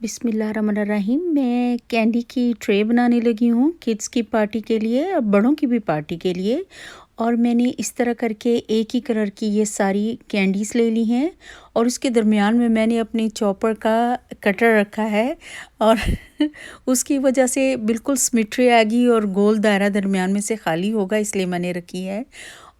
बिस्मिल्लाहिर्रहमानिर्रहीम। मैं कैंडी की ट्रे बनाने लगी हूँ किड्स की पार्टी के लिए और बड़ों की भी पार्टी के लिए। और मैंने इस तरह करके एक ही कलर की ये सारी कैंडीज़ ले ली हैं और उसके दरमियान में मैंने अपनी चॉपर का कटर रखा है और उसकी वजह से बिल्कुल सिमेट्री आएगी और गोल दायरा दरमियान में से खाली होगा, इसलिए मैंने रखी है।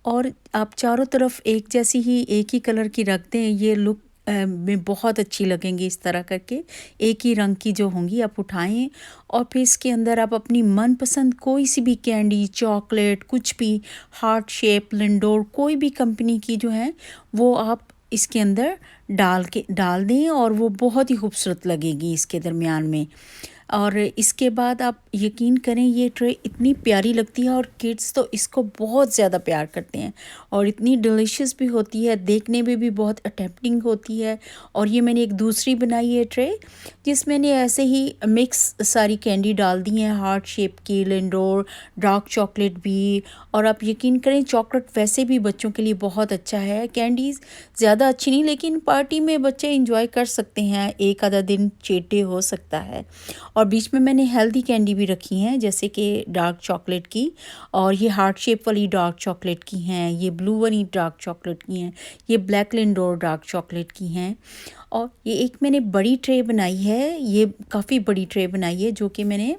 और आप चारों तरफ एक जैसी ही एक ही कलर की रख दें, ये लुक में बहुत अच्छी लगेंगी। इस तरह करके एक ही रंग की जो होंगी आप उठाएं और फिर इसके अंदर आप अपनी मनपसंद कोई सी भी कैंडी, चॉकलेट, कुछ भी हार्ट शेप, लिंडोर, कोई भी कंपनी की जो है वो आप इसके अंदर डाल दें और वो बहुत ही खूबसूरत लगेगी इसके दरमियान में। और इसके बाद आप यकीन करें ये ट्रे इतनी प्यारी लगती है और किड्स तो इसको बहुत ज़्यादा प्यार करते हैं और इतनी डिलीशियस भी होती है, देखने में भी बहुत अट्रैक्टिंग होती है। और ये मैंने एक दूसरी बनाई है ट्रे जिसमें मैंने ऐसे ही मिक्स सारी कैंडी डाल दी हैं, हार्ट शेप की, लिंडोर, डार्क चॉकलेट भी। और आप यकीन करें चॉकलेट वैसे भी बच्चों के लिए बहुत अच्छा है, कैंडीज़ ज़्यादा अच्छी नहीं लेकिन पार्टी में बच्चे इंजॉय कर सकते हैं, एक आधा दिन चेटे हो सकता है। और बीच में मैंने हेल्दी कैंडी भी रखी हैं जैसे कि डार्क चॉकलेट की, और ये हार्ट शेप वाली डार्क चॉकलेट की हैं, ये ब्लू वाली डार्क चॉकलेट की हैं, ये ब्लैक लिंडोर डार्क चॉकलेट की हैं। और ये एक मैंने बड़ी ट्रे बनाई है, ये काफ़ी बड़ी ट्रे बनाई है जो कि मैंने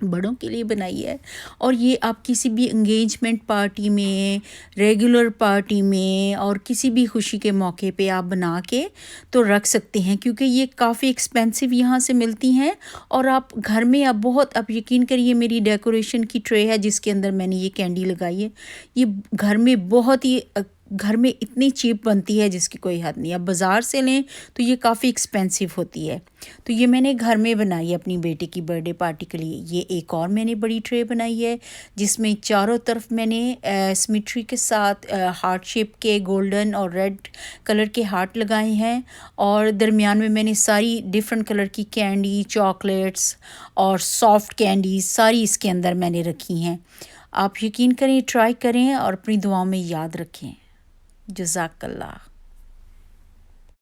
बड़ों के लिए बनाई है। और ये आप किसी भी एंगेजमेंट पार्टी में, रेगुलर पार्टी में और किसी भी खुशी के मौके पे आप बना के तो रख सकते हैं, क्योंकि ये काफ़ी एक्सपेंसिव यहाँ से मिलती हैं। और आप घर में आप यकीन करिए मेरी डेकोरेशन की ट्रे है जिसके अंदर मैंने ये कैंडी लगाई है, ये घर में बहुत ही घर में इतनी चीप बनती है जिसकी कोई हद नहीं। अब बाज़ार से लें तो ये काफ़ी एक्सपेंसिव होती है, तो ये मैंने घर में बनाई है अपनी बेटी की बर्थडे पार्टी के लिए। ये एक और मैंने बड़ी ट्रे बनाई है जिसमें चारों तरफ मैंने सिमेट्री के साथ हार्ट शेप के गोल्डन और रेड कलर के हार्ट लगाए हैं और दरमियान में मैंने सारी डिफरेंट कलर की कैंडी, चॉकलेट्स और सॉफ्ट कैंडीज सारी इसके अंदर मैंने रखी हैं। आप यकीन करें, ट्राई करें और अपनी दुआओं में याद रखें। जज़ाकल्लाह।